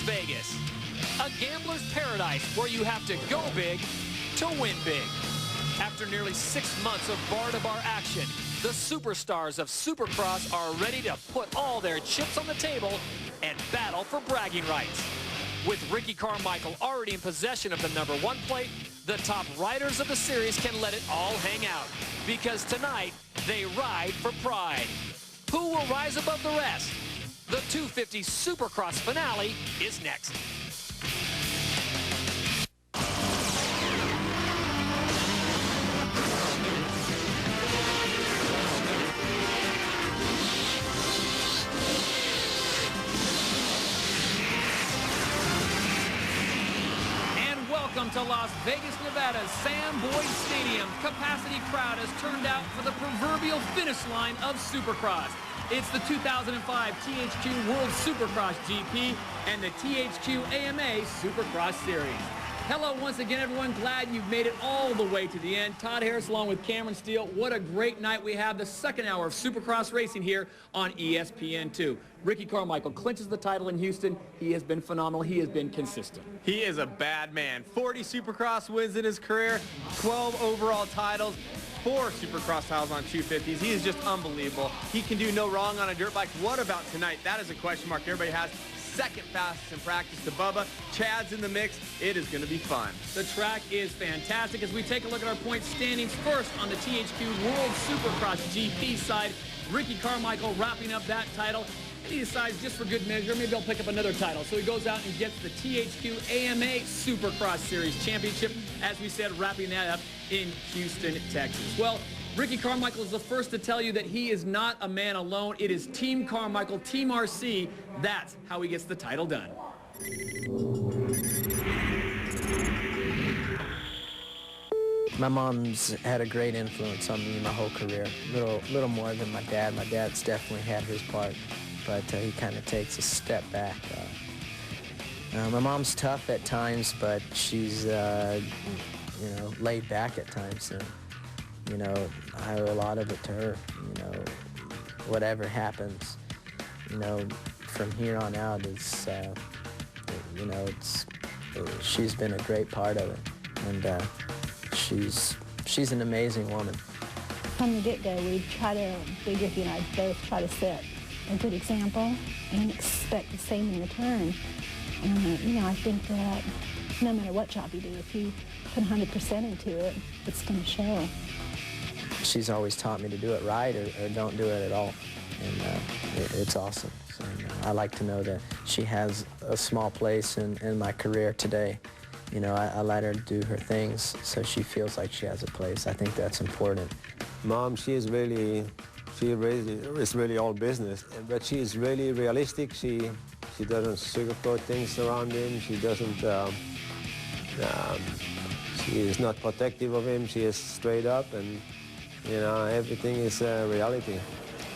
Vegas, a gambler's paradise where you have to go big to win big. After nearly 6 months of bar-to-bar action, the superstars of Supercross are ready to put all their chips on the table and battle for bragging rights. With Ricky Carmichael already in possession of the #1 plate, the top riders of the series can let it all hang out, because tonight they ride for pride. Who will rise above the rest? The 250 Supercross finale is next. Welcome to Las Vegas, Nevada's Sam Boyd Stadium. Capacity crowd has turned out for the proverbial finish line of Supercross. It's the 2005 THQ World Supercross GP and the THQ AMA Supercross Series. Hello once again, everyone. Glad you've made it all the way to the end. Todd Harris along with Cameron Steele. What a great night we have. The second hour of Supercross racing here on ESPN2. Ricky Carmichael clinches the title in Houston. He has been phenomenal. He has been consistent. He is a bad man. 40 Supercross wins in his career, 12 overall titles, 4 Supercross titles on 250s. He is just unbelievable. He can do no wrong on a dirt bike. What about tonight? That is a question mark everybody has. Second fastest in practice to Bubba. Chad's in the mix. It is going to be fun. The track is fantastic. As we take a look at our point standings, first on the THQ World Supercross GP side, Ricky Carmichael wrapping up that title. And he decides, just for good measure, maybe I'll pick up another title. So he goes out and gets the THQ AMA Supercross Series Championship, as we said, wrapping that up in Houston, Texas. Well, Ricky Carmichael is the first to tell you that he is not a man alone. It is Team Carmichael, Team RC. That's how he gets the title done. My mom's had a great influence on me my whole career. Little more than my dad. My dad's definitely had his part, but he kind of takes a step back. My mom's tough at times, but she's laid back at times. And, I owe a lot of it to her. Whatever happens, from here on out, she's been a great part of it, and she's an amazing woman. From the get-go, Ricky and I both try to set a good example and expect the same in return. And I think that no matter what job you do, if you put 100% into it, it's going to show. She's always taught me to do it right or don't do it at all, and it's awesome. So, I like to know that she has a small place in my career today. I let her do her things so she feels like she has a place. I think that's important. Mom, she is really all business, but she is really realistic. She doesn't sugarcoat things around him. She doesn't. She is not protective of him. She is straight up, and everything is reality.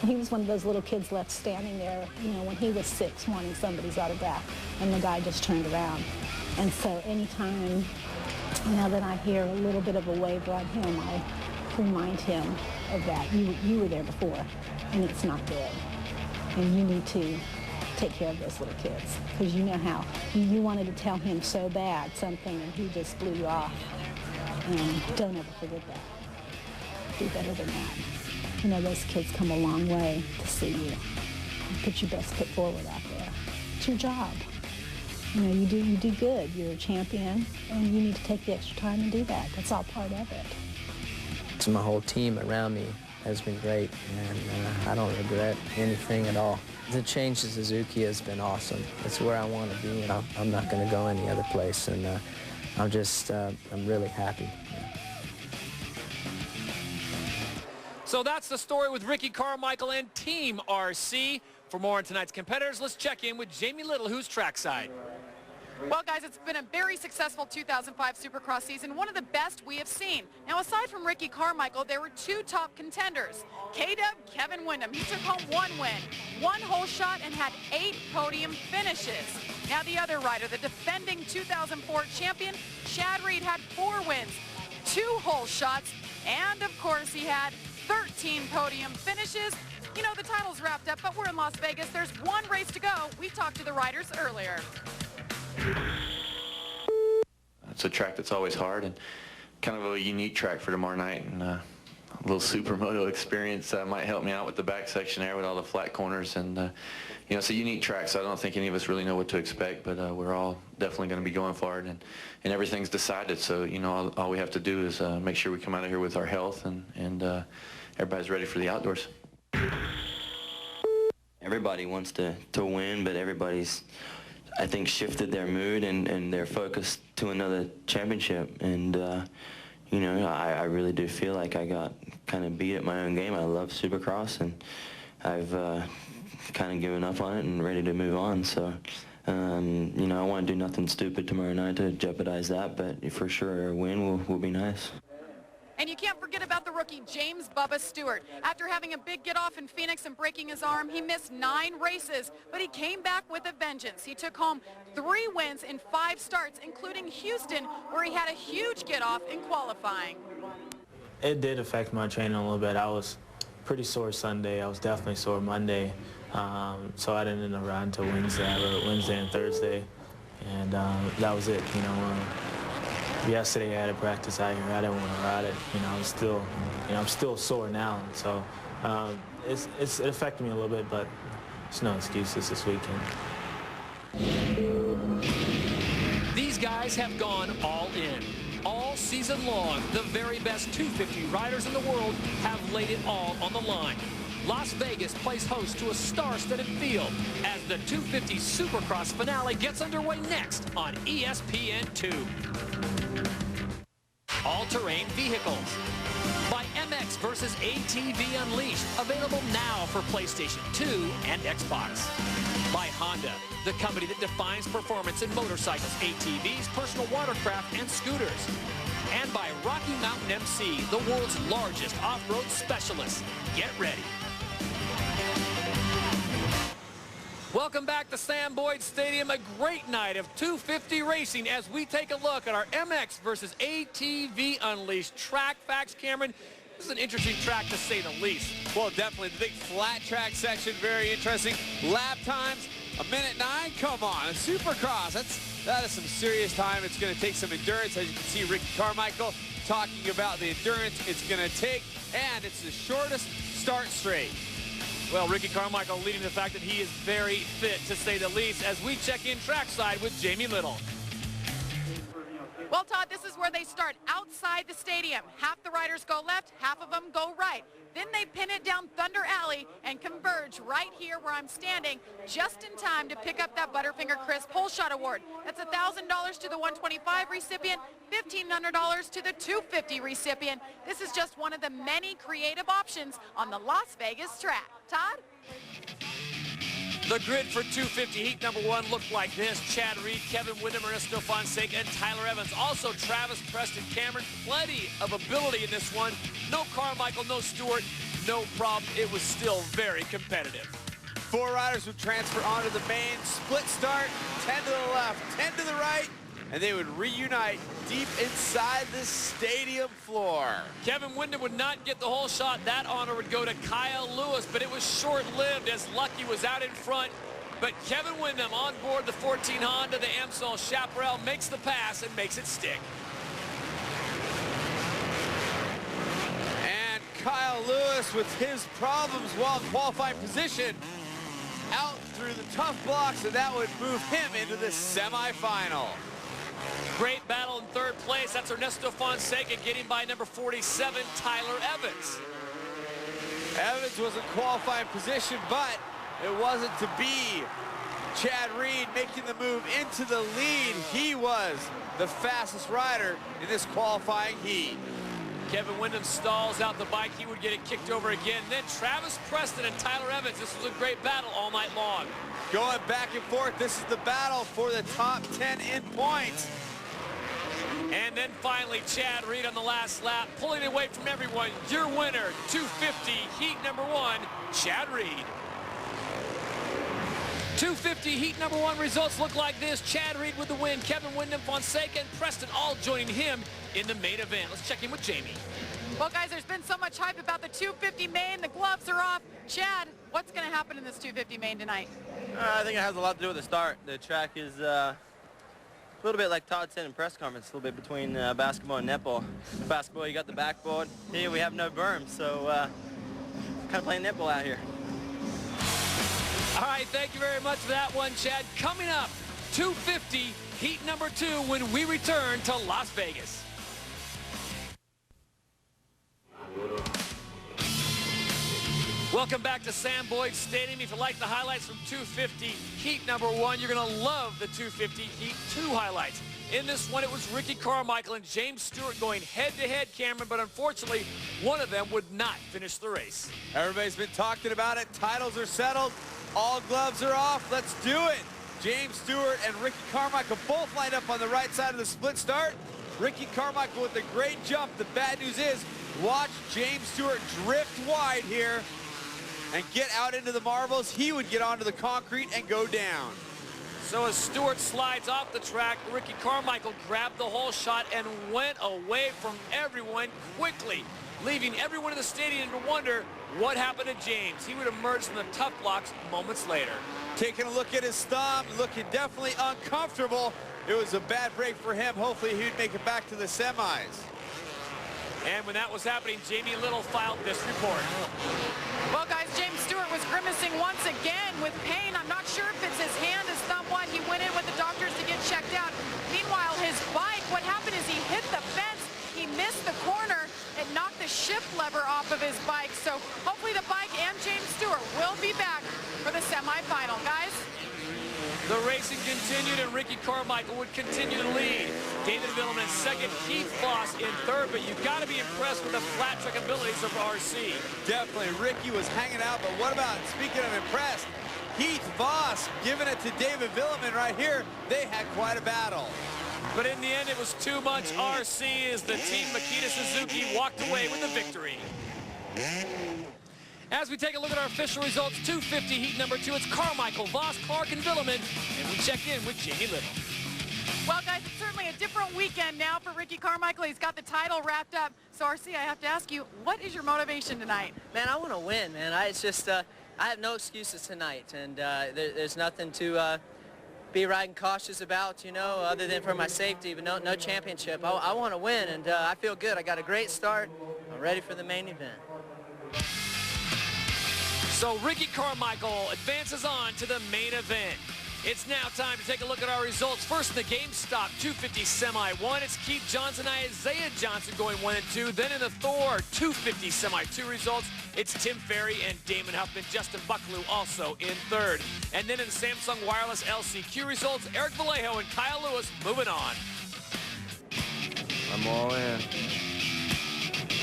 He was one of those little kids left standing there, when he was 6, wanting somebody's autograph, and the guy just turned around. And so anytime, that I hear a little bit of a waver on him, I remind him of that. You were there before, and it's not good. And you need to take care of those little kids, because you know how. You wanted to tell him so bad something, and he just blew you off. And don't ever forget that. Do better than that. Those kids come a long way to see you. Put your best foot forward out there. It's your job. You do good. You're a champion, and you need to take the extra time and do that. That's all part of it. So my whole team around me has been great, and I don't regret anything at all. The change to Suzuki has been awesome. It's where I want to be, and I'm not going to go any other place, and I'm really happy. So that's the story with Ricky Carmichael and Team RC. For more on tonight's competitors, let's check in with Jamie Little, who's trackside. Well, guys, it's been a very successful 2005 Supercross season, one of the best we have seen. Now, aside from Ricky Carmichael, there were 2 top contenders. K-Dub, Kevin Windham. He took home 1 win, 1 whole shot, and had 8 podium finishes. Now, the other rider, the defending 2004 champion, Chad Reed, had 4 wins, 2 whole shots, and, of course, he had 13 podium finishes. The title's wrapped up, but we're in Las Vegas. There's 1 race to go. We talked to the riders earlier. It's a track that's always hard and kind of a unique track for tomorrow night, and a little supermoto experience might help me out with the back section there with all the flat corners. And you know, it's a unique track, so I don't think any of us really know what to expect, but we're all definitely going to be going for it, and everything's decided. So you know, all we have to do is make sure we come out of here with our health, and everybody's ready for the outdoors. Everybody wants to win, but everybody's, I think, shifted their mood and their focus to another championship. And you know, I really do feel like I got kind of beat at my own game. I love Supercross, and I've kind of given up on it and ready to move on. So you know, I want to do nothing stupid tomorrow night to jeopardize that, but for sure a win will be nice. And you can't forget about the rookie, James Bubba Stewart. After having a big get-off in Phoenix and breaking his arm, he missed 9 races, but he came back with a vengeance. He took home 3 wins in 5 starts, including Houston, where he had a huge get-off in qualifying. It did affect my training a little bit. I was pretty sore Sunday. I was definitely sore Monday, so I didn't end up riding until Wednesday. I rode Wednesday and Thursday, and that was it, you know. Yesterday I had a practice out here. I didn't want to ride it. You know, I'm still sore now. So it affected me a little bit, but there's no excuses this weekend. These guys have gone all in. All season long, the very best 250 riders in the world have laid it all on the line. Las Vegas plays host to a star-studded field as the 250 Supercross finale gets underway next on ESPN2. All-terrain vehicles. By MX versus ATV Unleashed, available now for PlayStation 2 and Xbox. By Honda, the company that defines performance in motorcycles, ATVs, personal watercraft, and scooters. And by Rocky Mountain MC, the world's largest off-road specialist. Get ready. Welcome back to Sam Boyd Stadium. A great night of 250 racing as we take a look at our MX versus ATV Unleashed track facts. Cameron, this is an interesting track to say the least. Well, definitely. The big flat track section, very interesting. Lap times, 1:09. Come on, a Supercross. That is some serious time. It's going to take some endurance. As you can see, Ricky Carmichael talking about the endurance it's going to take, and it's the shortest start straight. Well, Ricky Carmichael leading the fact that he is very fit, to say the least, as we check in trackside with Jamie Little. Well, Todd, this is where they start outside the stadium. Half the riders go left, half of them go right. Then they pin it down Thunder Alley and converge right here where I'm standing, just in time to pick up that Butterfinger Chris Pole Shot Award. That's $1,000 to the 125 recipient, $1,500 to the 250 recipient. This is just one of the many creative options on the Las Vegas track. Todd? The grid for 250 heat number 1 looked like this. Chad Reed, Kevin Windham, Ernesto Fonseca, and Tyler Evans. Also Travis, Preston, Cameron. Plenty of ability in this one. No Carmichael, no Stewart, no problem. It was still very competitive. 4 riders would transfer onto the main split start, 10 to the left, 10 to the right, and they would reunite deep inside the stadium floor. Kevin Windham would not get the whole shot. That honor would go to Kyle Lewis, but it was short-lived as Lucky was out in front. But Kevin Windham on board the 14 Honda, the Amstel Chaparral, makes the pass and makes it stick. And Kyle Lewis, with his problems while in qualifying position, out through the tough blocks, and that would move him into the semifinal. Great battle in 3rd place. That's Ernesto Fonseca getting by number 47, Tyler Evans. Evans was in qualifying position, but it wasn't to be. Chad Reed making the move into the lead. He was the fastest rider in this qualifying heat. Kevin Windham stalls out the bike. He would get it kicked over again. Then Travis Preston and Tyler Evans. This was a great battle all night long. Going back and forth. This is the battle for the top 10 in points. And then finally, Chad Reed on the last lap, pulling away from everyone. Your winner, 250, heat number 1, Chad Reed. 250 heat number 1 results look like this. Chad Reed with the win. Kevin Windham, Fonseca, and Preston all joining him in the main event. Let's check in with Jamie. Well, guys, there's been so much hype about the 250 main. The gloves are off. Chad, what's going to happen in this 250 main tonight? I think it has a lot to do with the start. The track is little bit like Todd said in press conference, a little bit between basketball and netball. Basketball, you got the backboard. Here we have no berm, so kind of playing netball out here. All right, thank you very much for that one, Chad. Coming up, 250, heat number 2 when we return to Las Vegas. Welcome back to Sam Boyd Stadium. If you like the highlights from 250 heat number 1, you're going to love the 250 heat 2 highlights. In this one, it was Ricky Carmichael and James Stewart going head-to-head, Cameron, but unfortunately, one of them would not finish the race. Everybody's been talking about it. Titles are settled. All gloves are off. Let's do it. James Stewart and Ricky Carmichael both lined up on the right side of the split start. Ricky Carmichael with a great jump. The bad news is, watch James Stewart drift wide here and get out into the marbles. He would get onto the concrete and go down. So as Stewart slides off the track, Ricky Carmichael grabbed the whole shot and went away from everyone quickly, leaving everyone in the stadium to wonder what happened to James. He would emerge from the tough blocks moments later. Taking a look at his thumb, looking definitely uncomfortable. It was a bad break for him. Hopefully he'd make it back to the semis. And when that was happening, Jamie Little filed this report. Well, guys, James Stewart was grimacing once again with pain. I'm not sure if it's his hand, his thumb, what. He went in with the doctors to get checked out. Meanwhile, his bike, what happened is he hit the fence. He missed the corner. It knocked the shift lever off of his bike. So hopefully the bike and James Stewart will be back for the semifinal. Guys? The racing continued, and Ricky Carmichael would continue to lead. David Villeman in second, Keith Voss in third, but you've got to be impressed with the flat track abilities of RC. Definitely, Ricky was hanging out, but what about, speaking of impressed, Keith Voss giving it to David Villeman right here. They had quite a battle. But in the end, it was too much RC as the team Makita Suzuki walked away with the victory. As we take a look at our official results, 250 heat number 2, it's Carmichael, Voss, Clark, and Villeman, and we check in with Jamie Little. Well, guys, it's certainly a different weekend now for Ricky Carmichael. He's got the title wrapped up. So, RC, I have to ask you, what is your motivation tonight? Man, I want to win, man. It's just, I have no excuses tonight, and there's nothing to be riding cautious about, you know, other than for my safety, but no championship. I want to win, and I feel good. I got a great start. I'm ready for the main event. So Ricky Carmichael advances on to the main event. It's now time to take a look at our results. First in the GameStop 250 Semi 1, it's Keith Johnson and Isaiah Johnson going 1 and 2. Then in the Thor 250 Semi 2 results, it's Tim Ferry and Damon Huffman, Justin Bucklew also in third. And then in the Samsung Wireless LCQ results, Eric Vallejo and Kyle Lewis moving on. I'm all in.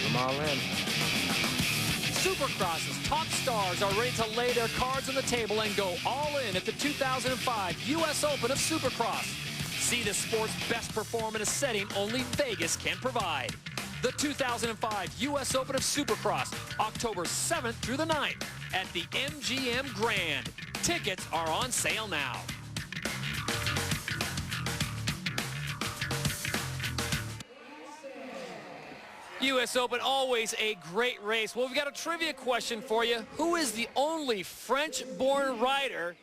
I'm all in. Supercross's top stars are ready to lay their cards on the table and go all in at the 2005 U.S. Open of Supercross. See the sport's best perform in a setting only Vegas can provide. The 2005 U.S. Open of Supercross, October 7th through the 9th at the MGM Grand. Tickets are on sale now. U.S. Open, always a great race. Well, we've got a trivia question for you. Who is the only French-born rider,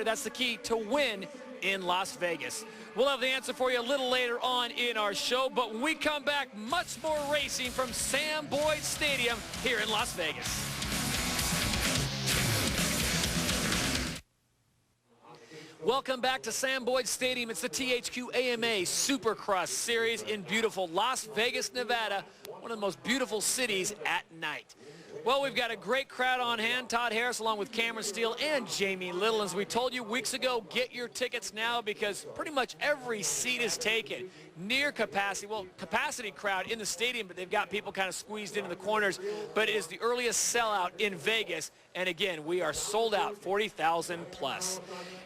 that's the key, to win in Las Vegas? We'll have the answer for you a little later on in our show, but when we come back, much more racing from Sam Boyd Stadium here in Las Vegas. Welcome back to Sam Boyd Stadium. It's the THQ AMA Supercross Series in beautiful Las Vegas, Nevada, one of the most beautiful cities at night. Well, we've got a great crowd on hand. Todd Harris along with Cameron Steele and Jamie Little. As we told you weeks ago, get your tickets now because pretty much every seat is taken. Near capacity, well, capacity crowd in the stadium, but they've got people kind of squeezed into the corners. But it is the earliest sellout in Vegas. And again, we are sold out, 40,000 plus.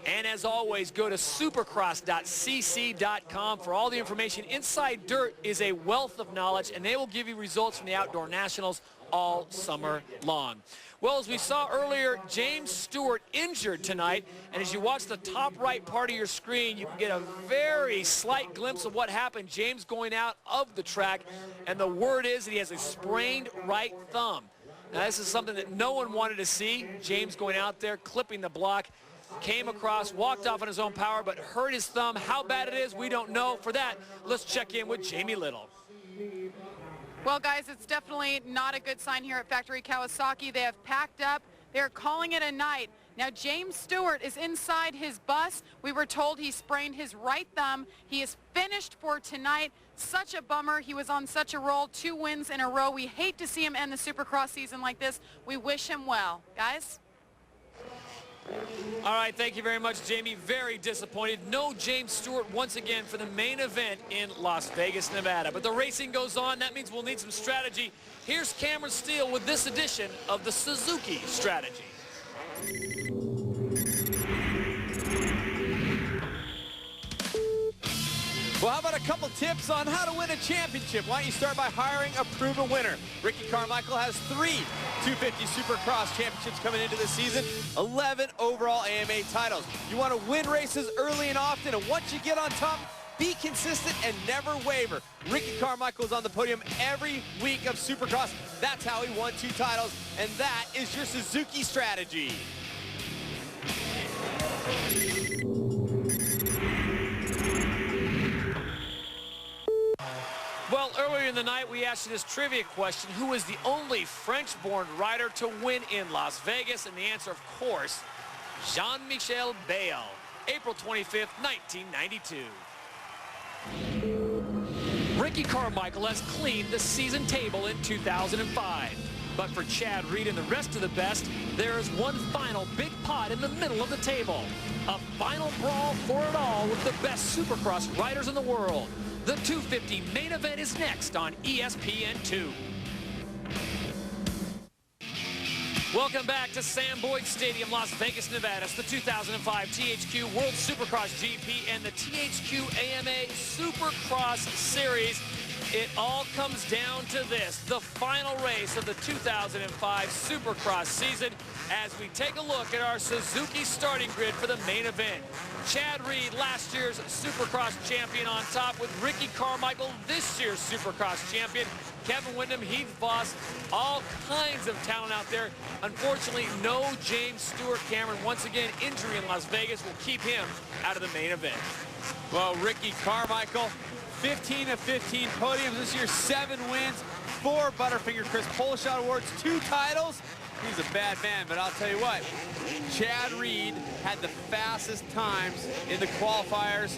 And as always, go to supercross.cc.com for all the information. Inside Dirt is a wealth of knowledge, and they will give you results from the Outdoor Nationals all summer long. Well, as we saw earlier, James Stewart injured tonight, and as you watch the top right part of your screen, you can get a very slight glimpse of what happened. James going out of the track, and the word is that he has a sprained right thumb. Now, this is something that no one wanted to see. James going out there, clipping the block. came across, walked off on his own power, but hurt his thumb. How bad it is, we don't know. For that, let's check in with Jamie Little. Well, guys, it's definitely not a good sign here at Factory Kawasaki. They have packed up. They're calling it a night. Now, James Stewart is inside his bus. We were told he sprained his right thumb. He is finished for tonight. Such a bummer. He was on such a roll, 2 wins in a row. We hate to see him end the Supercross season like this. We wish him well. Guys? All right, thank you very much, Jamie. Very disappointed. No James Stewart once again for the main event in Las Vegas, Nevada. But the racing goes on. That means we'll need some strategy. Here's Cameron Steele with this edition of the Suzuki Strategy. Well, how about a couple tips on how to win a championship? Why don't you start by hiring a proven winner? Ricky Carmichael has 3 250 Supercross championships coming into the season, 11 overall AMA titles. You want to win races early and often, and once you get on top, be consistent and never waver. Ricky Carmichael is on the podium every week of Supercross. That's how he won 2 titles, and that is your Suzuki strategy. Well, earlier in the night, we asked you this trivia question. Who is the only French-born rider to win in Las Vegas? And the answer, of course, Jean-Michel Bayle, April 25th, 1992. Ricky Carmichael has cleaned the season table in 2005. But for Chad Reed and the rest of the best, there is one final big pot in the middle of the table. A final brawl for it all with the best Supercross riders in the world. The 250 main event is next on ESPN2. Welcome back to Sam Boyd Stadium, Las Vegas, Nevada. It's the 2005 THQ World Supercross GP and the THQ AMA Supercross Series. It all comes down to this, the final race of the 2005 Supercross season, as we take a look at our Suzuki starting grid for the main event. Chad Reed, last year's Supercross champion, on top with Ricky Carmichael, this year's Supercross champion. Kevin Windham, Heath Voss, all kinds of talent out there. Unfortunately, no James Stewart. Cameron, once again, injury in Las Vegas will keep him out of the main event. Well, Ricky Carmichael, 15 of 15 podiums this year, 7 wins, 4 Butterfinger Chris Polshot Awards, 2 titles. He's a bad man, but I'll tell you what, Chad Reed had the fastest times in the qualifiers,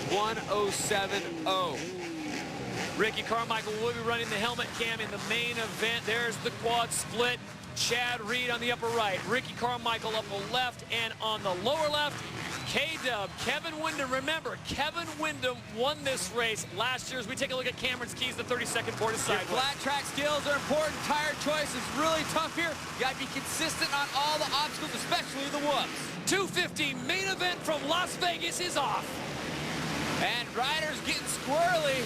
1:07.0. Ricky Carmichael will be running the helmet cam in the main event. There's the quad split. Chad Reed on the upper right, Ricky Carmichael up the left, and on the lower left, K-Dub, Kevin Windham. Remember, Kevin Windham won this race last year. As we take a look at Cameron's keys, the 32nd board is sideways. Your flat track skills are important. Tire choice is really tough here. You got to be consistent on all the obstacles, especially the whoops. 250 main event from Las Vegas is off. And riders getting squirrely.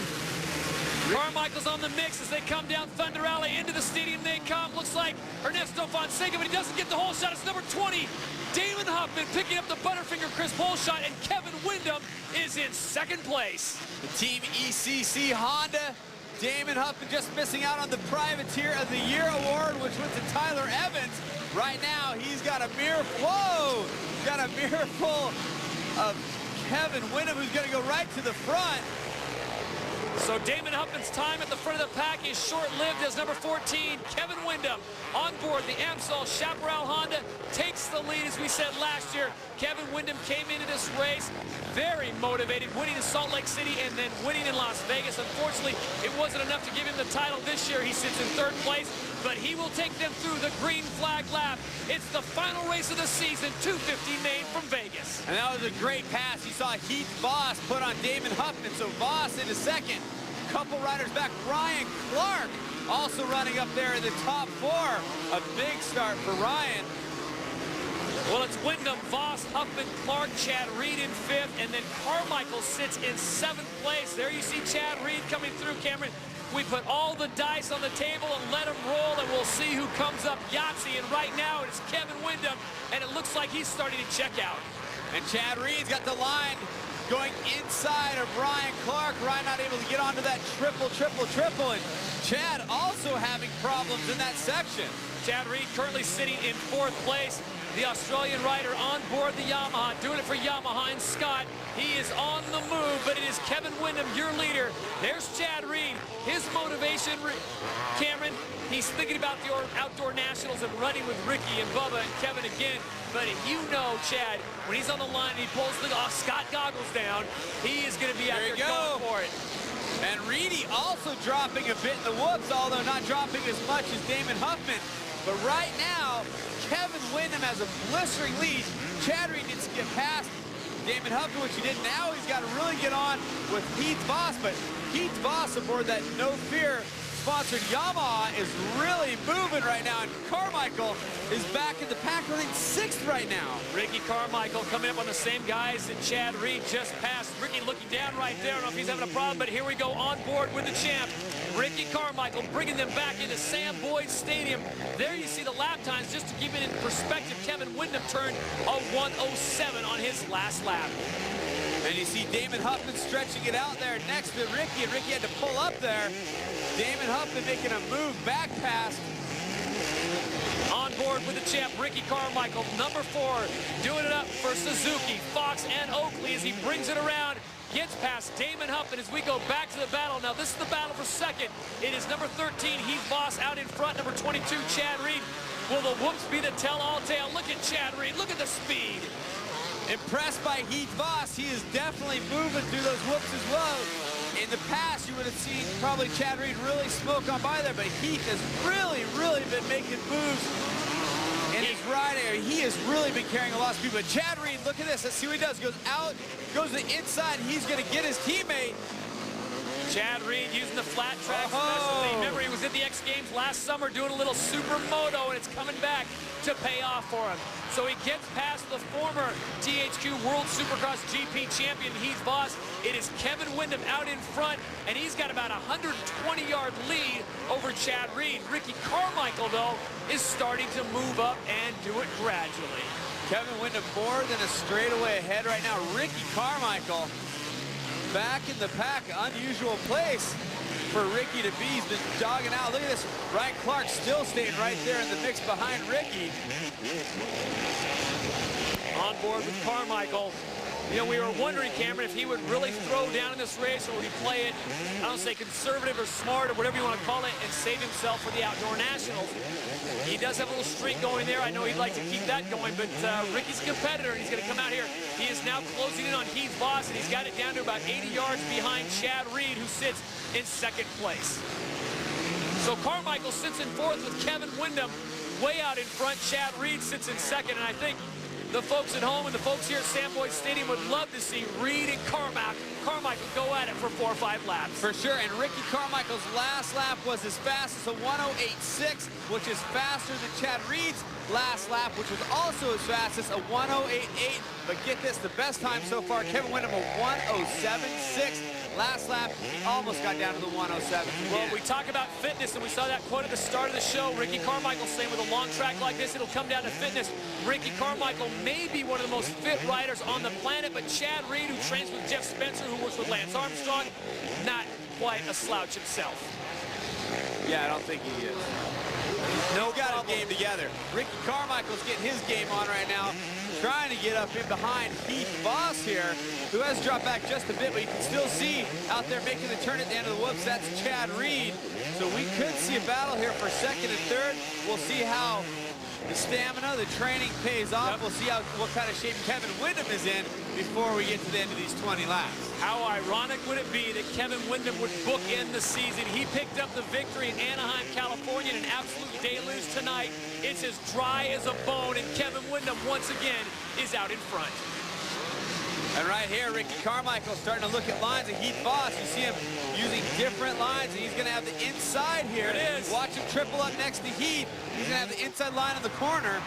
Carmichael's on the mix as they come down Thunder Alley. Into the stadium they come. Looks like Ernesto Fonseca, but he doesn't get the whole shot. It's number 20. Damon Huffman picking up the Butterfinger Chris Polshot, and Kevin Windham is in second place. The Team ECC Honda, Damon Huffman just missing out on the Privateer of the Year award, which went to Tyler Evans. Right now, he's got a mirror, whoa! Got a mirror full of Kevin Windham, who's gonna go right to the front. So Damon Huffman's time at the front of the pack is short-lived as number 14, Kevin Windham, on board the Amsol Chaparral Honda, takes the lead. As we said last year, Kevin Windham came into this race very motivated, winning in Salt Lake City and then winning in Las Vegas. Unfortunately, it wasn't enough to give him the title this year. He sits in 3rd place, but he will take them through the green flag lap. It's the final race of the season, 250 main from Vegas. And that was a great pass. You saw Heath Voss put on Damon Huffman, so Voss into second. Couple riders back. Ryan Clark also running up there in the top 4. A big start for Ryan. Well, it's Windham, Voss, Huffman, Clark, Chad Reed in 5th, and then Carmichael sits in 7th place. There you see Chad Reed coming through, Cameron. We put all the dice on the table and let them roll, and we'll see who comes up Yahtzee. And right now, it's Kevin Windham, and it looks like he's starting to check out. And Chad Reed's got the line going inside of Ryan Clark. Ryan not able to get onto that triple, and Chad also having problems in that section. Chad Reed currently sitting in 4th place. the Australian rider on board the Yamaha, doing it for Yamaha, and Scott, he is on the move, but it is Kevin Windham, your leader. There's Chad Reed, his motivation, Cameron, he's thinking about the outdoor nationals and running with Ricky and Bubba and Kevin again, but you know, Chad, when he's on the line and he pulls the Scott goggles down, he is going to be out there going for it. And Reedy also dropping a bit in the whoops, although not dropping as much as Damon Huffman. But right now, Kevin Windham has a blistering lead. Chad Reed needs to get past Damon Huffman, which he did. Now he's got to really get on with Heath Voss, but Heath Voss aboard that No Fear sponsored Yamaha is really moving right now, and Carmichael is back in the pack, running 6th right now. Ricky Carmichael coming up on the same guys that Chad Reed just passed. Ricky looking down right there. I don't know if he's having a problem, but here we go on board with the champ. Ricky Carmichael bringing them back into Sam Boyd Stadium. There you see the lap times. Just to keep it in perspective, Kevin Windham turned a 1:07 on his last lap. And you see Damon Huffman stretching it out there next to Ricky, and Ricky had to pull up there. Damon Huffman making a move back past. On board with the champ, Ricky Carmichael, number 4, doing it up for Suzuki, Fox, and Oakley as he brings it around. Gets past Damon Huffman as we go back to the battle. Now this is the battle for second. It is number 13, Heath Voss, out in front. Number 22, Chad Reed. Will the whoops be the tell-all tale? Look at Chad Reed. Look at the speed. Impressed by Heath Voss. He is definitely moving through those whoops as well. In the past, you would have seen probably Chad Reed really smoke on by there, but Heath has really been making moves in his ride area. He has really been carrying a lot of speed. But Chad Reed, look at this. Let's see what he does. Goes out, goes to the inside, and he's going to get his teammate. Chad Reed using the flat track specialty. Remember, he was at the X Games last summer doing a little supermoto, and it's coming back to pay off for him. So he gets past the former THQ World Supercross GP champion, Heath Voss. It is Kevin Windham out in front, and he's got about a 120-yard lead over Chad Reed. Ricky Carmichael, though, is starting to move up and do it gradually. Kevin Windham more than a straightaway ahead right now. Ricky Carmichael back in the pack, unusual place for Ricky to be. He's been jogging out. Look at this. Ryan Clark still staying right there in the mix behind Ricky. On board with Carmichael. You know, we were wondering, Cameron, if he would really throw down in this race, or would he play it, I don't say conservative or smart or whatever you want to call it, and save himself for the outdoor nationals. He does have a little streak going there. I know he'd like to keep that going, but Ricky's a competitor, and he's going to come out here. He is now closing in on Heath Voss, and he's got it down to about 80 yards behind Chad Reed, who sits in 2nd place. So Carmichael sits in 4th with Kevin Windham way out in front. Chad Reed sits in 2nd, and I think the folks at home and the folks here at Sam Boyd Stadium would love to see Reed and Carmichael go at it for 4 or 5 laps. For sure, and Ricky Carmichael's last lap was as fast as a 1:08.6, which is faster than Chad Reed's last lap, which was also as fast as a 1:08.8. But get this, the best time so far, Kevin Windham, a 1:07.6. Last lap, he almost got down to the 1:07. Well, we talk about fitness, and we saw that quote at the start of the show. Ricky Carmichael saying with a long track like this, it'll come down to fitness. Ricky Carmichael may be one of the most fit riders on the planet, but Chad Reed, who trains with Jeff Spencer, who works with Lance Armstrong, not quite a slouch himself. Yeah, I don't think he is. He's got his game together. Ricky Carmichael's getting his game on right now, trying to get up in behind Heath Voss here, who has dropped back just a bit, but you can still see out there making the turn at the end of the whoops. That's Chad Reed. So we could see a battle here for 2nd and 3rd. We'll see how the stamina, the training pays off. Yep. We'll see what kind of shape Kevin Windham is in before we get to the end of these 20 laps. How ironic would it be that Kevin Windham would bookend the season? He picked up the victory in Anaheim, California, in an absolute deluge tonight. It's as dry as a bone, and Kevin Windham once again is out in front. And right here, Ricky Carmichael starting to look at lines of Heath Voss. You see him using different lines, and he's going to have the inside here. It is. Watch him triple up next to Heath. He's going to have the inside line in the corner.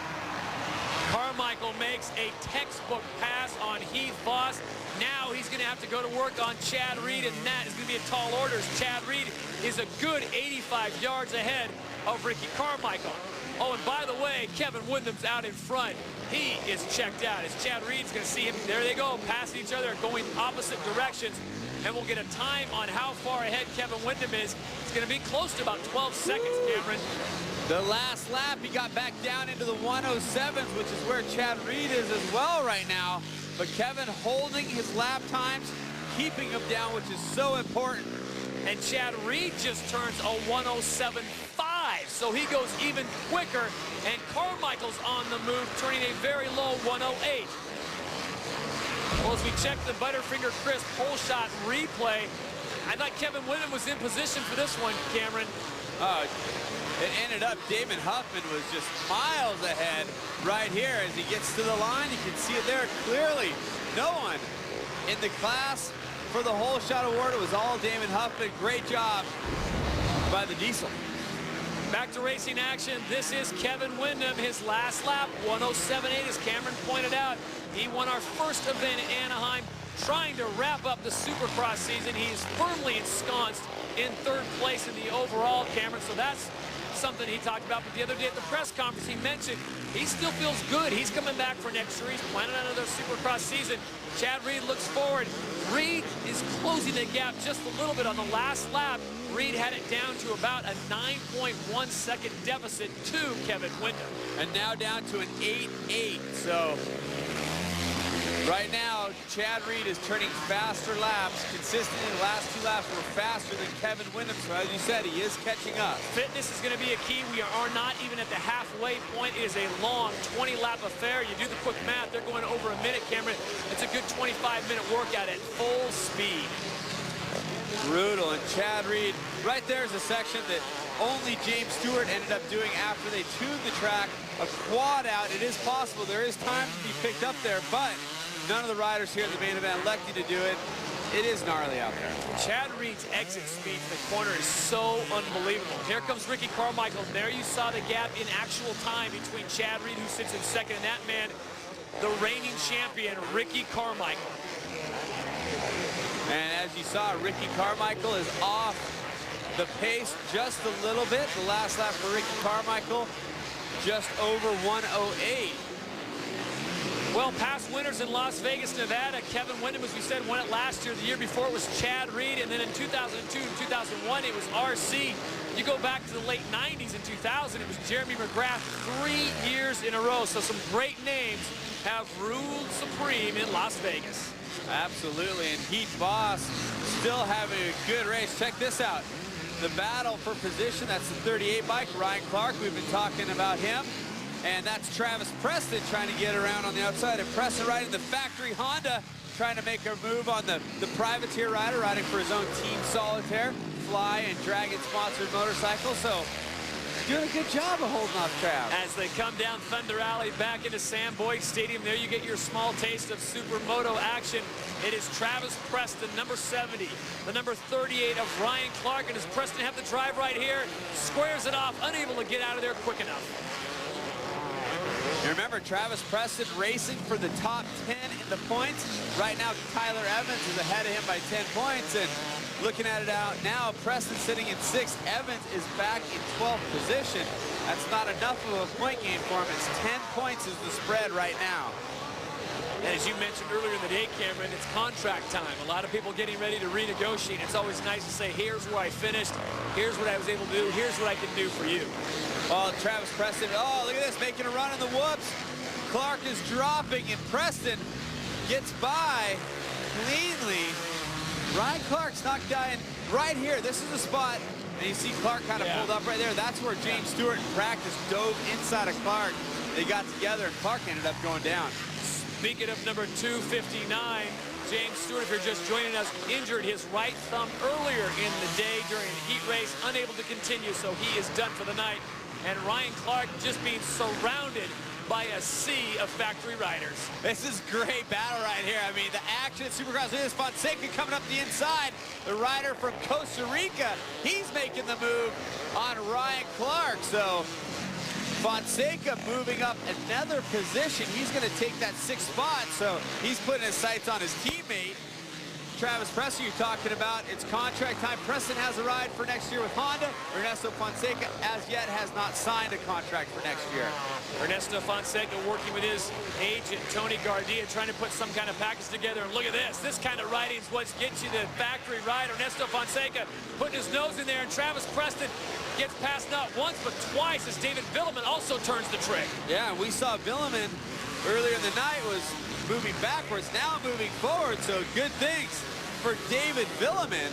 Carmichael makes a textbook pass on Heath Voss. Now he's going to have to go to work on Chad Reed, and that is going to be a tall order. Chad Reed is a good 85 yards ahead of Ricky Carmichael. Oh, and by the way, Kevin Windham's out in front. he is checked out. As Chad Reed's going to see him, there they go, passing each other, going opposite directions. And we'll get a time on how far ahead Kevin Windham is. It's going to be close to about 12 seconds, Cameron. The last lap, he got back down into the 107s, which is where Chad Reed is as well right now. But Kevin holding his lap times, keeping him down, which is so important. And Chad Reed just turns a 107.5, so he goes even quicker. And Carmichael's on the move, turning a very low 108. Well, as we check the Butterfinger Crisp pole shot replay, I thought Kevin Windham was in position for this one, Cameron. It ended up, Damon Huffman was just miles ahead right here as he gets to the line. You can see it there clearly. No one in the class for the whole shot award. It was all Damon Huffman. Great job by the Diesel. Back to racing action. This is Kevin Windham. His last lap, 107.8, as Cameron pointed out. He won our first event in Anaheim, trying to wrap up the Supercross season. He's firmly ensconced in third place in the overall, Cameron. So that's something he talked about. But the other day at the press conference, he mentioned he still feels good. He's coming back for next year. He's planning on another Supercross season. Chad Reed looks forward. Reed is closing the gap just a little bit on the last lap. Reed had it down to about a 9.1 second deficit to Kevin Windham. And now down to an 8.8. So right now, Chad Reed is turning faster laps. Consistently, the last two laps were faster than Kevin Windham. So as you said, he is catching up. Fitness is going to be a key. We are not even at the halfway point. It is a long 20-lap affair. You do the quick math, they're going over a minute, Cameron. It's a good 25-minute workout at full speed. Brutal. And Chad Reed, right there is a section that only James Stewart ended up doing after they tuned the track. A quad out. It is possible. There is time to be picked up there, but none of the riders here in the main event elected to do it. It is gnarly out there. Chad Reed's exit speed from the corner is so unbelievable. Here comes Ricky Carmichael. There you saw the gap in actual time between Chad Reed, who sits in second, and that man, the reigning champion, Ricky Carmichael. And as you saw, Ricky Carmichael is off the pace just a little bit. The last lap for Ricky Carmichael, just over 108. Well, past winners in Las Vegas, Nevada, Kevin Windham, as we said, won it last year. The year before it was Chad Reed, and then in 2002 and 2001, it was RC. You go back to the late 90s in 2000, it was Jeremy McGrath 3 years in a row. So some great names have ruled supreme in Las Vegas. Absolutely, and Heath Voss still having a good race. Check this out. The battle for position, that's the 38 bike, Ryan Clark, we've been talking about him. And that's Travis Preston trying to get around on the outside. And Preston riding the factory Honda, trying to make a move on the privateer rider, riding for his own Team Solitaire, Fly and Dragon-sponsored motorcycle. So doing a good job of holding off Trav. As they come down Thunder Alley back into Sam Boyd Stadium, there you get your small taste of supermoto action. It is Travis Preston, number 70, the number 38 of Ryan Clark. And does Preston have the drive right here? Squares it off, unable to get out of there quick enough. You remember Travis Preston racing for the top 10 in the points. Right now, Tyler Evans is ahead of him by 10 points. And looking at it out now, Preston sitting in 6th. Evans is back in 12th position. That's not enough of a point game for him. It's 10 points is the spread right now. And as you mentioned earlier in the day, Cameron, it's contract time. A lot of people getting ready to renegotiate. It's always nice to say, here's where I finished. Here's what I was able to do. Here's what I can do for you. Well, Travis Preston, oh, look at this, making a run in the whoops. Clark is dropping, and Preston gets by cleanly. Ryan Clark's knocked down right here. This is the spot, and you see Clark kind of pulled up right there. That's where James Stewart in practice dove inside of Clark. They got together, and Clark ended up going down. Speaking of number 259, James Stewart, if you're just joining us, injured his right thumb earlier in the day during a heat race, unable to continue, so he is done for the night. And Ryan Clark just being surrounded by a sea of factory riders. This is great battle right here. I mean, the action at Supercross is Fonseca coming up the inside. The rider from Costa Rica, he's making the move on Ryan Clark. So Fonseca moving up another position. He's going to take that 6th spot. So he's putting his sights on his teammate. Travis Preston you're talking about. It's contract time. Preston has a ride for next year with Honda. Ernesto Fonseca, as yet, has not signed a contract for next year. Ernesto Fonseca working with his agent, Tony Gardia, trying to put some kind of package together. And look at this. This kind of riding is what gets you the factory ride. Ernesto Fonseca putting his nose in there, and Travis Preston gets past not once but twice as David Villeman also turns the trick. Yeah, we saw Villeman earlier in the night was moving backwards, now moving forward, so good things for David Villeman.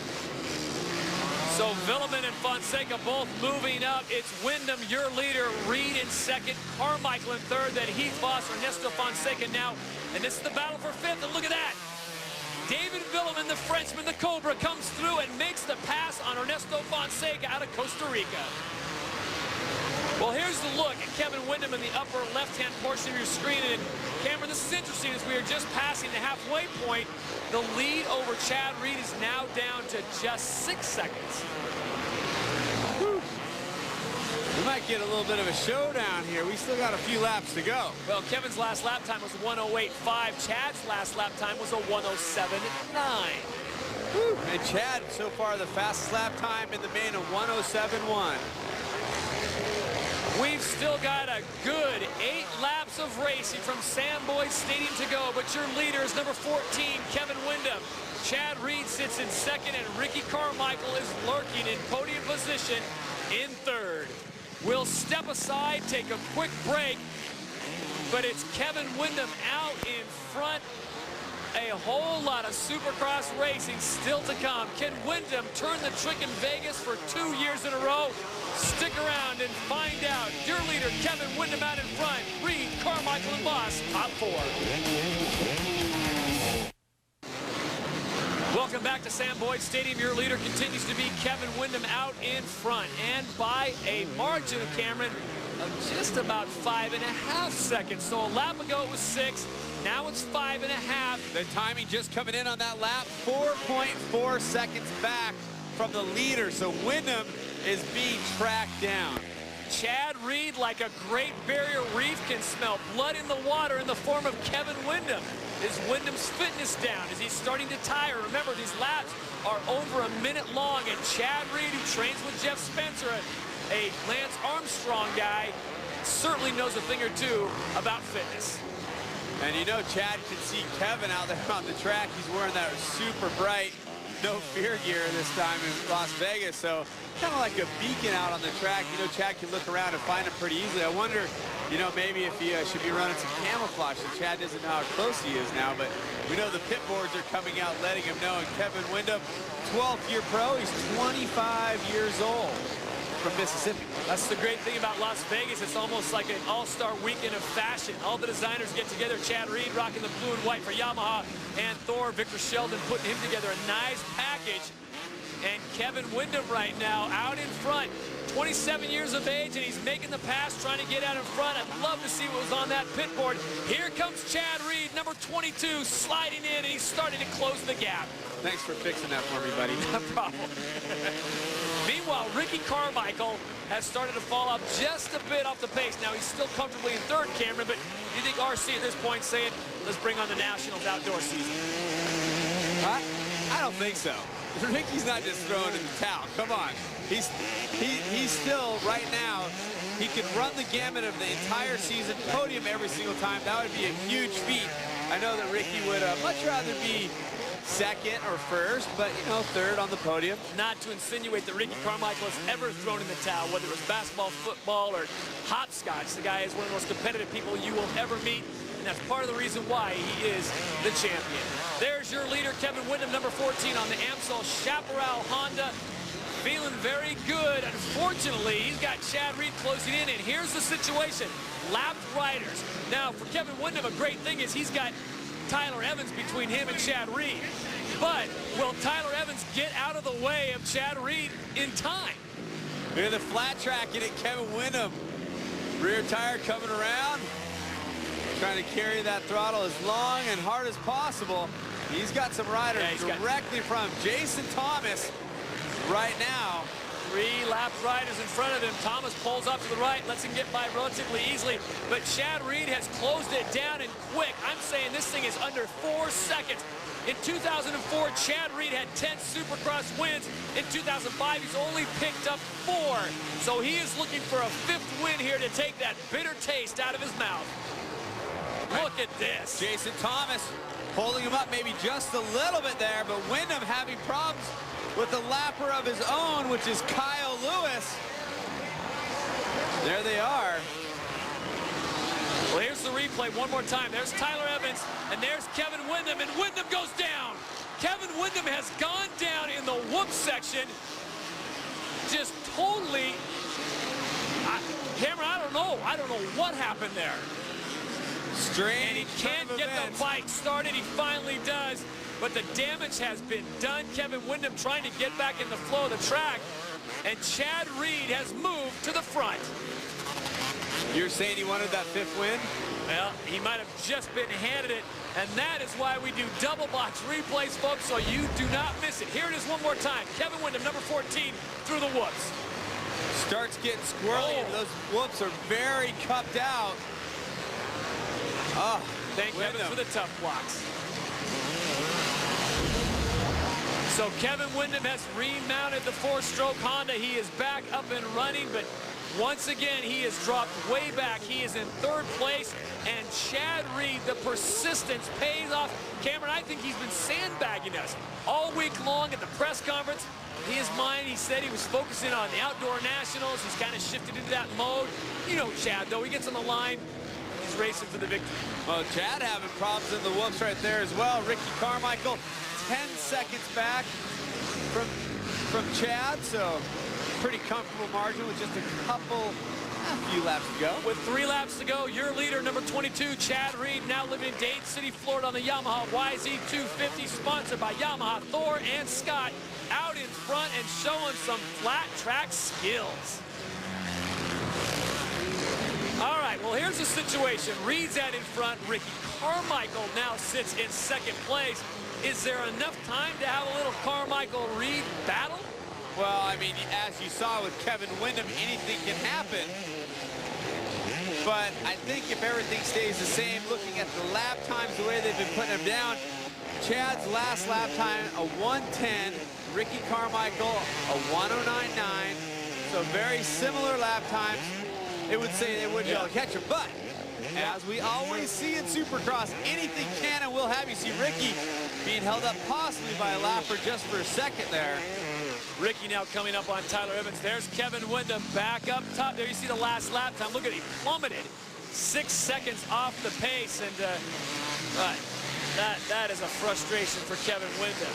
So Villeman and Fonseca both moving up. It's Wyndham, your leader, Reed in second, Carmichael in third, then Heath Voss, Ernesto Fonseca now. And this is the battle for fifth, and look at that. David Villeman, the Frenchman, the Cobra, comes through and makes the pass on Ernesto Fonseca out of Costa Rica. Well, here's the look at Kevin Wyndham in the upper left-hand portion of your screen. And Cameron, this is interesting as we are just passing the halfway point. The lead over Chad Reed is now down to just 6 seconds. Whew. We might get a little bit of a showdown here. We still got a few laps to go. Well, Kevin's last lap time was 1:08.5. Chad's last lap time was a 1:07.9. And Chad, so far, the fastest lap time in the main, a 1:07.1. We've still got a good 8 laps of racing from Sam Boyd Stadium to go, but your leader is number 14, Kevin Wyndham. Chad Reed sits in second, and Ricky Carmichael is lurking in podium position in third. We'll step aside, take a quick break, but it's Kevin Wyndham out in front. A whole lot of Supercross racing still to come. Can Wyndham turn the trick in Vegas for 2 years in a row? Stick around and find out. Your leader, Kevin Wyndham, out in front. Reed, Carmichael, and Voss, top 4. Welcome back to Sam Boyd Stadium. Your leader continues to be Kevin Wyndham out in front, and by a margin, Cameron, of just about 5.5 seconds. So a lap ago it was 6. Now it's 5.5. The timing just coming in on that lap, 4.4 seconds back from the leader. So Wyndham is being tracked down. Chad Reed, like a Great Barrier Reef, can smell blood in the water in the form of Kevin Wyndham. Is Wyndham's fitness down? Is he starting to tire? Remember, these laps are over a minute long, and Chad Reed, who trains with Jeff Spencer, a Lance Armstrong guy, certainly knows a thing or two about fitness. And you know Chad can see Kevin out there on the track. He's wearing that super bright no fear gear this time in Las Vegas, so kind of like a beacon out on the track. You know, Chad can look around and find him pretty easily. I wonder, you know, maybe if he should be running some camouflage. So Chad doesn't know how close he is now, but we know the pit boards are coming out letting him know. And Kevin Wyndham, 12th year pro, he's 25 years old. From Mississippi. That's the great thing about Las Vegas. It's almost like an all-star weekend of fashion. All the designers get together. Chad Reed rocking the blue and white for Yamaha, and Thor, Victor Sheldon putting him together a nice package. And Kevin Wyndham right now out in front, 27 years of age, and he's making the pass, trying to get out in front. I'd love to see what was on that pit board. Here comes Chad Reed, number 22, sliding in, and he's starting to close the gap. Thanks for fixing that for me, buddy. No problem. Meanwhile, Ricky Carmichael has started to fall off just a bit off the pace. Now, he's still comfortably in third, Cameron, but do you think RC at this point saying, let's bring on the Nationals outdoor season? I don't think so. Ricky's not just throwing in the towel. Come on. He's still, right now, he can run the gamut of the entire season, podium every single time. That would be a huge feat. I know that Ricky would much rather be second or first, but, you know, third on the podium. Not to insinuate that Ricky Carmichael has ever thrown in the towel, whether it was basketball, football, or hopscotch. The guy is one of the most competitive people you will ever meet, and that's part of the reason why he is the champion. There's your leader, Kevin Wyndham, number 14 on the Amstel Chaparral Honda. Feeling very good. Unfortunately, he's got Chad Reed closing in, and here's the situation. Lapped riders. Now, for Kevin Wyndham, a great thing is he's got Tyler Evans between him and Chad Reed. But will Tyler Evans get out of the way of Chad Reed in time? Look at the flat tracking at Kevin Wyndham. Rear tire coming around. Trying to carry that throttle as long and hard as possible. He's got some riders directly from Jason Thomas right now. 3 lap riders in front of him. Thomas pulls up to the right, lets him get by relatively easily, but Chad Reed has closed it down and quick. I'm saying this thing is under 4 seconds. In 2004, Chad Reed had 10 Supercross wins. In 2005, he's only picked up 4. So he is looking for a 5th win here to take that bitter taste out of his mouth. Look at this. Jason Thomas holding him up maybe just a little bit there, but Windham having problems with the lapper of his own, which is Kyle Lewis. There they are. Well, here's the replay one more time. There's Tyler Evans, and there's Kevin Windham, and Windham goes down. Kevin Windham has gone down in the whoop section. Just totally, Cameron, I don't know what happened there. Strange. And he can't get the bike started. He finally does, but the damage has been done. Kevin Windham trying to get back in the flow of the track, and Chad Reed has moved to the front. You're saying he wanted that 5th win? Well, he might have just been handed it, and that is why we do double box replays, folks, so you do not miss it. Here it is one more time. Kevin Windham, number 14, through the whoops. Starts getting squirrely, and those whoops are very cupped out. Oh, thank Kevin for the tough blocks. So Kevin Windham has remounted the 4-stroke Honda. He is back up and running, but once again, he has dropped way back. He is in 3rd place, and Chad Reed, the persistence pays off. Cameron, I think he's been sandbagging us all week long at the press conference. In his mind, he said he was focusing on the outdoor nationals. He's kind of shifted into that mode. You know Chad, though. He gets on the line. He's racing for the victory. Well, Chad having problems in the whoops right there as well. Ricky Carmichael, 10 seconds back from Chad, so pretty comfortable margin with just a few laps to go. With 3 laps to go, your leader, number 22, Chad Reed, now living in Dade City, Florida on the Yamaha YZ250, sponsored by Yamaha, Thor and Scott, out in front and showing some flat track skills. All right, well, here's the situation. Reed's out in front. Ricky Carmichael now sits in 2nd place. Is there enough time to have a little Carmichael-Reed battle? Well, I mean, as you saw with Kevin Windham, anything can happen. But I think if everything stays the same, looking at the lap times, the way they've been putting them down, Chad's last lap time, a 1:10. Ricky Carmichael, a 1:09.9. So very similar lap times. It would say they wouldn't be able to catch him, but as we always see in Supercross, anything can and will have. You see Ricky being held up possibly by a lapper just for a second there. Ricky now coming up on Tyler Evans. There's Kevin Windham back up top. There you see the last lap time. Look at it, he plummeted 6 seconds off the pace, and that is a frustration for Kevin Windham.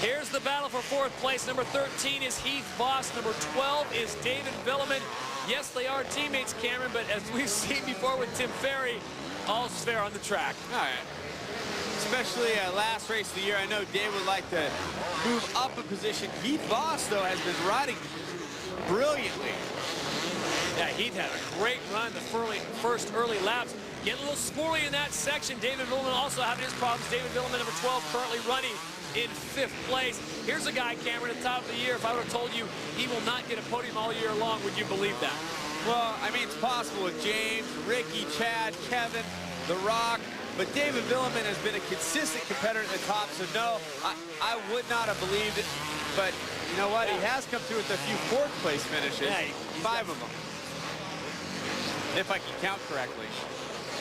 Here's the battle for 4th place. Number 13 is Heath Voss. Number 12 is David Villeman. Yes, they are teammates, Cameron, but as we've seen before with Tim Ferry, all's fair on the track. All right. Especially last race of the year, I know Dave would like to move up a position. Heath Voss, though, has been riding brilliantly. Yeah, Heath had a great run the first early laps. Getting a little squirrely in that section. David Villeman also having his problems. David Villeman, number 12, currently running in 5th place. Here's a guy, Cameron, at the top of the year. If I would have told you he will not get a podium all year long, would you believe that? Well, I mean, it's possible with James, Ricky, Chad, Kevin, The Rock. But David Villeman has been a consistent competitor at the top, so no, I would not have believed it. But you know what? He has come through with a few 4th place finishes. Yeah, 5 of them, if I can count correctly.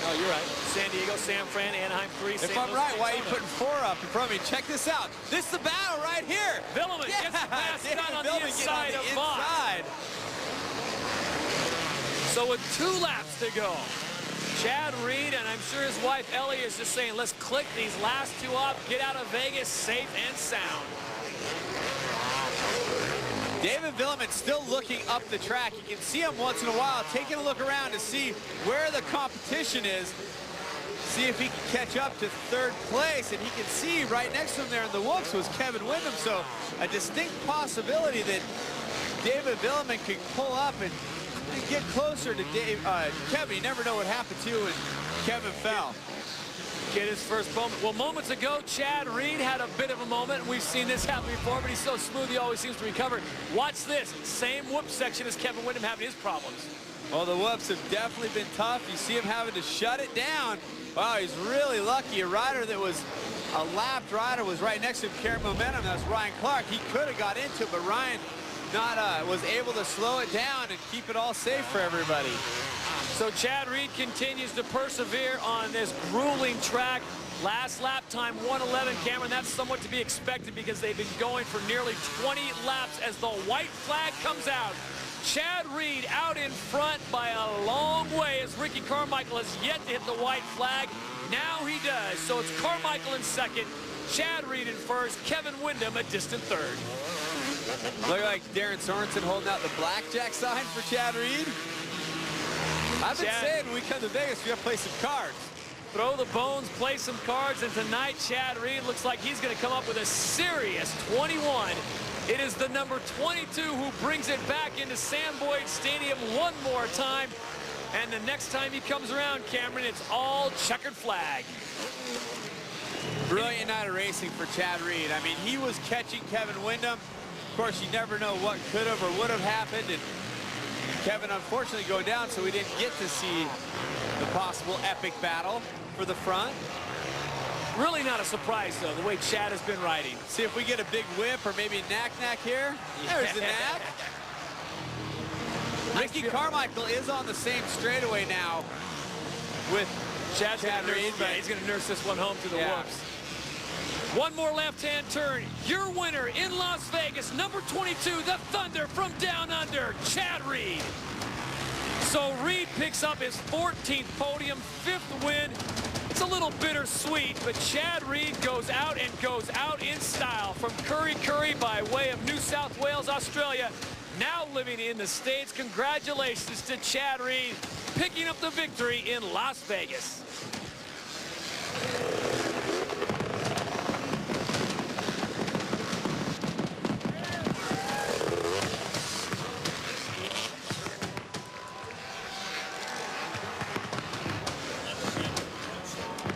Oh, you're right. San Diego, San Fran, Anaheim, 3. If I'm right, why are you putting 4 up in front of me? Check this out. This is the battle right here. Villeman gets the pass done on the inside of Voss. So with 2 laps to go, Chad Reed, and I'm sure his wife Ellie is just saying, let's click these last 2 off, get out of Vegas safe and sound. David Villeman still looking up the track. You can see him once in a while taking a look around to see where the competition is, see if he can catch up to 3rd place, and he can see right next to him there in the whoops was Kevin Windham, so a distinct possibility that David Villeman could pull up and get closer to Kevin. You never know what happened to when Kevin fell. Get his first moment. Well, moments ago, Chad Reed had a bit of a moment. We've seen this happen before, but he's so smooth, he always seems to recover. Watch this. Same whoop section as Kevin Windham having his problems. Well, the whoops have definitely been tough. You see him having to shut it down. Wow, he's really lucky. A rider that was a lapped rider was right next to him carrying momentum. That's Ryan Clark. He could have got into it, but Ryan was able to slow it down and keep it all safe for everybody. So Chad Reed continues to persevere on this grueling track. Last lap time 1:11, Cameron. That's somewhat to be expected because they've been going for nearly 20 laps as the white flag comes out. Chad Reed out in front by a long way as Ricky Carmichael has yet to hit the white flag. Now he does. So it's Carmichael in second, Chad Reed in first, Kevin Windham a distant third. Look like Darren Sorensen holding out the blackjack sign for Chad Reed. I've been saying when we come to Vegas, we got to play some cards. Throw the bones, play some cards, and tonight Chad Reed looks like he's going to come up with a serious 21. It is the number 22 who brings it back into Sam Boyd Stadium one more time. And the next time he comes around, Cameron, it's all checkered flag. Brilliant night of racing for Chad Reed. I mean, he was catching Kevin Windham. Of course, you never know what could have or would have happened. And Kevin, unfortunately, go down, so we didn't get to see the possible epic battle for the front. Really not a surprise, though, the way Chad has been riding. See if we get a big whip or maybe a knack-knack here. There's the knack. Ricky Carmichael is on the same straightaway now with Chad Reed. But he's going to nurse this one home to the whoops. One more left-hand turn. Your winner in Las Vegas, number 22, the Thunder from down under, Chad Reed. So Reed picks up his 14th podium, 5th win. It's a little bittersweet, but Chad Reed goes out in style from Curry by way of New South Wales, Australia, now living in the States. Congratulations to Chad Reed picking up the victory in Las Vegas.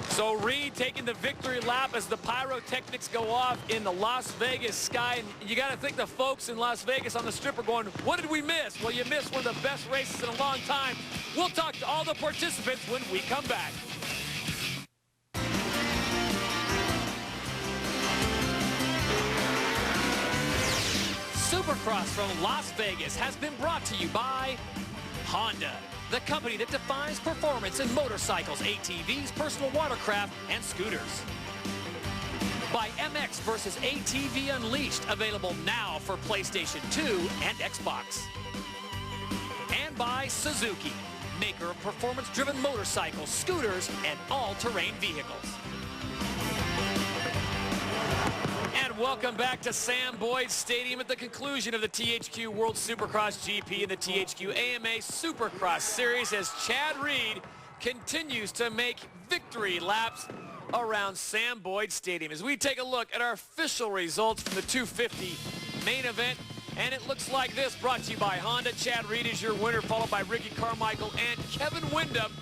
So Reed taking the victory lap as the pyrotechnics go off in the Las Vegas sky. And you got to think the folks in Las Vegas on the Strip are going, what did we miss? Well, you missed one of the best races in a long time. We'll talk to all the participants when we come back. Supercross from Las Vegas has been brought to you by Honda, the company that defines performance in motorcycles, ATVs, personal watercraft, and scooters. By MX versus ATV Unleashed, available now for PlayStation 2 and Xbox. And by Suzuki, maker of performance-driven motorcycles, scooters, and all-terrain vehicles. And welcome back to Sam Boyd Stadium at the conclusion of the THQ World Supercross GP and the THQ AMA Supercross Series as Chad Reed continues to make victory laps around Sam Boyd Stadium. As we take a look at our official results from the 250 main event, and it looks like this, brought to you by Honda. Chad Reed is your winner, followed by Ricky Carmichael and Kevin Windham.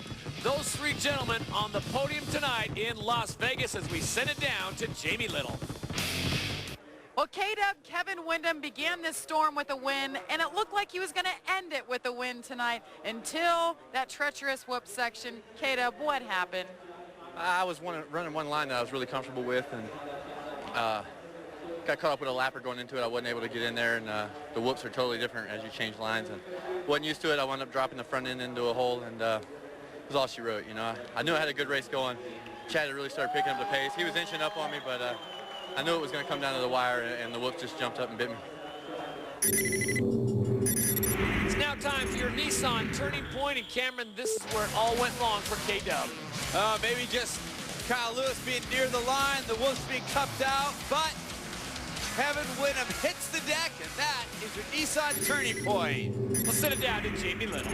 Those three gentlemen on the podium tonight in Las Vegas as we send it down to Jamie Little. Well, K-Dub Kevin Windham began this storm with a win, and it looked like he was going to end it with a win tonight until that treacherous whoop section. K-Dub, what happened? I was running one line that I was really comfortable with, and got caught up with a lapper going into it. I wasn't able to get in there, and the whoops are totally different as you change lines, and wasn't used to it. I wound up dropping the front end into a hole, and it was all she wrote. You know, I knew I had a good race going. Chad had really started picking up the pace. He was inching up on me, but I knew it was going to come down to the wire, and the whoop just jumped up and bit me. It's now time for your Nissan turning point, and Cameron, this is where it all went wrong for K-Dub. Maybe just Kyle Lewis being near the line, the whoops being cupped out, but Kevin Windham hits the deck, and that is your Nissan turning point. Let's send it down to Jamie Little.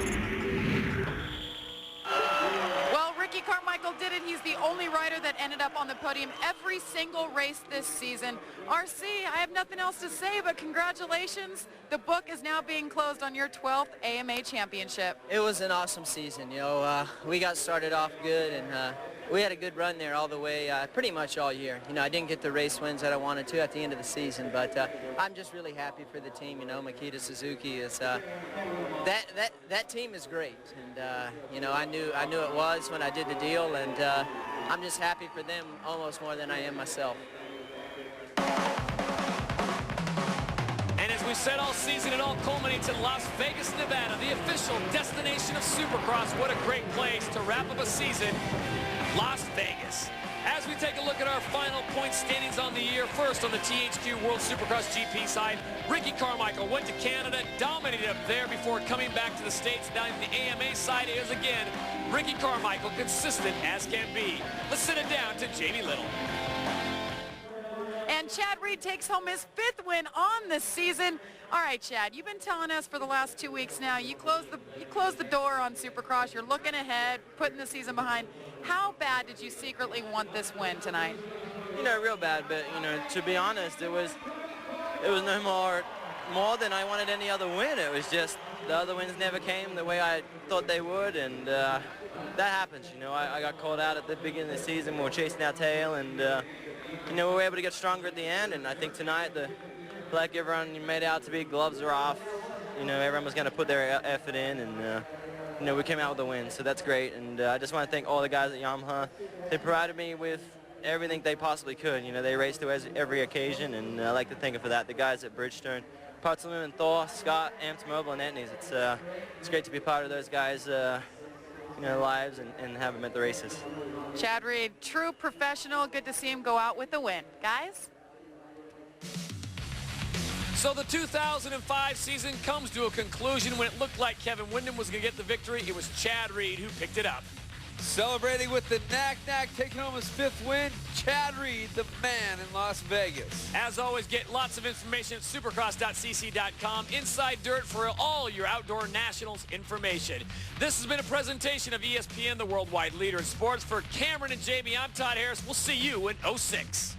Well, Ricky Carmichael did it. He's the only rider that ended up on the podium every single race this season. RC, I have nothing else to say, but congratulations. The book is now being closed on your 12th AMA championship. It was an awesome season. You know, we got started off good, and we had a good run there all the way, pretty much all year. You know, I didn't get the race wins that I wanted to at the end of the season, but I'm just really happy for the team. You know, Makita Suzuki is that team is great, and you know, I knew it was when I did the deal, and I'm just happy for them almost more than I am myself. And as we said all season, it all culminates in Las Vegas, Nevada, the official destination of Supercross. What a great place to wrap up a season, Las Vegas. As we take a look at our final point standings on the year, first on the THQ World Supercross GP side, Ricky Carmichael went to Canada, dominated up there before coming back to the States. Down the AMA side is again Ricky Carmichael, consistent as can be. Let's send it down to Jamie Little. And Chad Reed takes home his 5th win on the season. All right, Chad, you've been telling us for the last 2 weeks now, you closed the door on Supercross. You're looking ahead, putting the season behind. How bad did you secretly want this win tonight? You know, real bad, but, you know, to be honest, it was no more than I wanted any other win. It was just the other wins never came the way I thought they would, and that happens. You know, I got called out at the beginning of the season. We were chasing our tail, and, you know, we were able to get stronger at the end, and I think tonight, like everyone made out to be, gloves are off. You know, everyone was going to put their effort in, and, you know, we came out with a win, so that's great. And I just want to thank all the guys at Yamaha. They provided me with everything they possibly could. You know, they raced to every occasion, and I like to thank them for that. The guys at Bridgestone, Potsdam and Thor, Scott, Amps Mobile, and Etnies. It's great to be part of those guys' you know, lives and have them at the races. Chad Reed, true professional. Good to see him go out with a win. Guys? So the 2005 season comes to a conclusion. When it looked like Kevin Windham was going to get the victory, it was Chad Reed who picked it up. Celebrating with the knack-knack, taking home his 5th win, Chad Reed, the man in Las Vegas. As always, get lots of information at supercross.cc.com. Inside Dirt for all your outdoor nationals information. This has been a presentation of ESPN, the worldwide leader in sports. For Cameron and Jamie, I'm Todd Harris. We'll see you in 06.